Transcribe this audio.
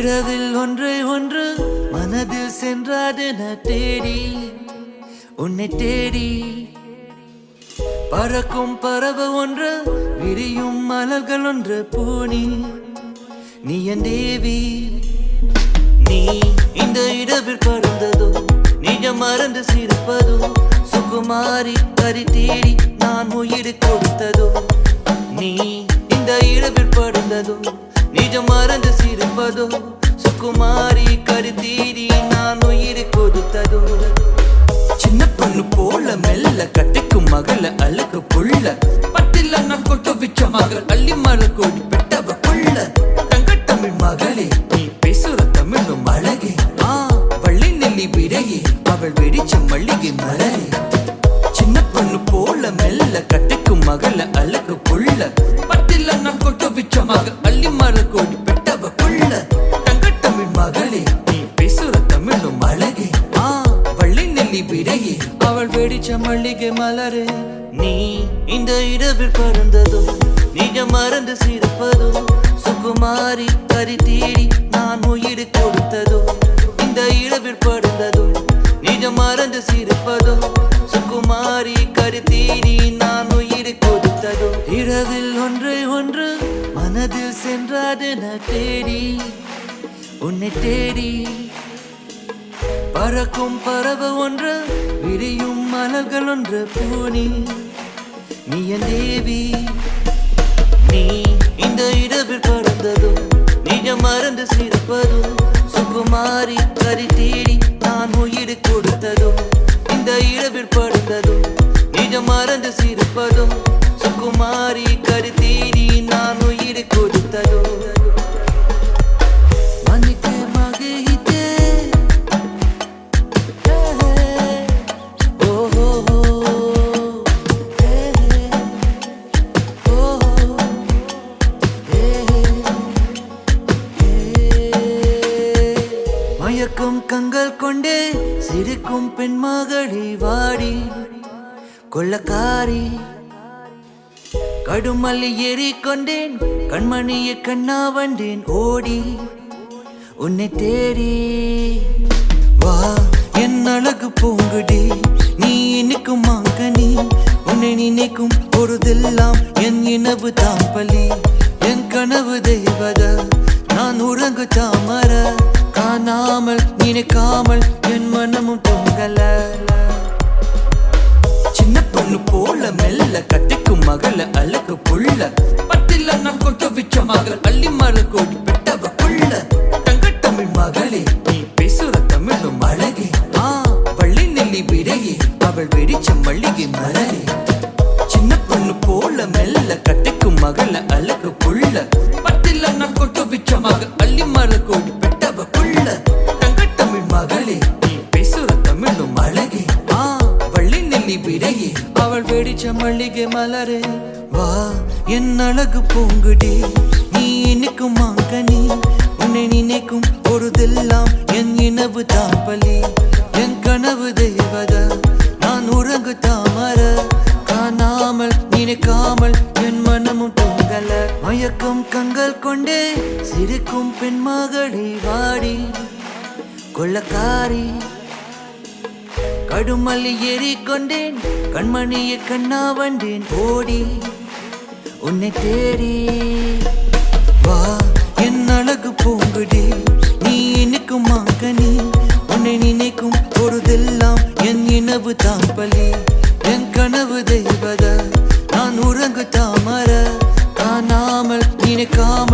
இரவில் ஒன்றை ஒன்று மனதில் சென்றாதென தேடி உன்னை தேடி பறக்கும் பறவை ஒன்று விரியும் மலர்கள் ஒன்று பூனி நீ என் தேவி. நீ இந்த இரவில் பறந்ததோ நிஜம் மறந்து சிரிப்பதோ சுகுமாரி கரி தேடி நான் உயிர் கொடுத்ததோ. நீ இந்த இரவில் பறந்ததோ நிஜம் மறந்து சிரிப்பதோ சுகுமாரி கரி தேடி நான் உயிர் கொடுத்ததோ. சின்ன பொண்ணு போல மெல்ல கட்டிக்கும் மகள அழகு புள்ள பட்டில நான் கொட்டு விச்ச மகள் அள்ளி மலை கோடி பெட்டவ புள்ள தங்கத்தமிழ் மகளே நீ பேசுற தமிழும் அழகே வள்ளி நெல்லி விடையே அவள் வெடிச்ச மல்லிகை மலரே. சின்ன பொண்ணு போல மெல்ல கட்டிக்கும் மகள அழகு புள்ள பட்டில நான் கொட்டு விச்ச மகள் அள்ளி மலை கோடி பெட்டவ புள்ள தங்கத்தமிழ் மகளே நீ பேசுற தமிழும் அழகே வள்ளி நெல்லி விடையே அவள் வெடிச்ச மல்லிகை மலரே. நீ இந்த இரவில் பறந்ததோ நிஜம் மறந்து சிரிப்பதோ சுகுமாரி கரி தேடி நான் உயிர் கொடுத்ததோ. இந்த இரவில் பறந்ததோ நிஜம் மறந்து சிரிப்பதோ சுகுமாரி கரி தேடி நான் உயிர் கொடுத்ததோ. இரவில் ஒன்றை ஒன்று மனதில் சென்றாதென தேடி உன்னை தேடி பறக்கும் பறவை ஒன்று விரியும் மலர்கள் ஒன்று பூனி நீ என் தேவி. நீ இந்த இரவில் பறந்ததோ நிஜம் மறந்து சிரிப்பதோ சுகுமாரி கரி தேடி நான் உயிர் கொடுத்ததோ. இந்த இரவில் பறந்ததோ நிஜம் மறந்து சிரிப்பதோ சுகுமாரி கரி தேடி நான் உயிர் கொடுத்ததோ. மனிக்கே மகே ஹிதே மயக்கும் கண்கள் கொண்டே சிரிக்கும் பெண் மகளி வாடி கொள்ளக்காரி கடுமல்லி ஏறிக்கொண்டேன் கண்மணியை கண்ணா வந்தேன் ஓடி உன்னை தேடி. வா என் அழகு பூங்குடி நீ இனிக்கும் மாங்கனி உன்னை நினைக்கும் பொழுதெல்லாம் என் இனவு தாம்பலி என் கனவு தெய்வத நான் உறங்கு தாமர காணாமல் நினைக்காமல் என் மனமும் பொங்கல. சின்ன பொண்ணு போல மெல்ல கட்டிக்கும் மகள அழகு புள்ள பட்டில நான் கொட்டு விச்ச மகள் அள்ளி மலை கோடி பெட்டவ புள்ள தங்கத்தமிழ் மகளே நீ பேசுற தமிழும் அழகே வள்ளி நெல்லி விடையே அவள் வெடிச்ச மல்லிகை மலரே. சின்ன பொண்ணு போல மெல்ல கட்டிக்கும் மகள அழகு புள்ள பட்டில நான் கொட்டு விச்ச மகள் அள்ளி மலை கோடி பெட்டவ புள்ள தங்கத்தமிழ் மகளே நீ பேசுற தமிழும் அழகே வள்ளி நெல்லி விடையே அவள் வெடிச்ச மல்லிகை மலரே. வா என் அழகு பூங்குடி நீ இனிக்கும் மாங்கனி உன்னை நினைக்கும் பொழுதெல்லாம் என் இனவு தாம்பலி என் கனவு தெய்வத நான் உறங்கு தாமர காணாமல் நினைக்காமல் என் மனமும் பொங்கல. மயக்கும் கண்கள் கொண்டே சிரிக்கும் பெண் மகளி வாடி கொள்ளக்காரி கடுமல்லி ஏறிக்கொண்டேன் கண்மணியை கண்ணா வந்தேன் ஓடி உன்னை தேடி. வா என் அழகு பூங்குடி நீ இனிக்கும் மாங்கனி உன்னை நினைக்கும் பொழுதெல்லாம் என் இனவு தாம்பலி என் கனவு தெய்வத நான் உறங்கு தாமர காணாமல் நினைக்காமல்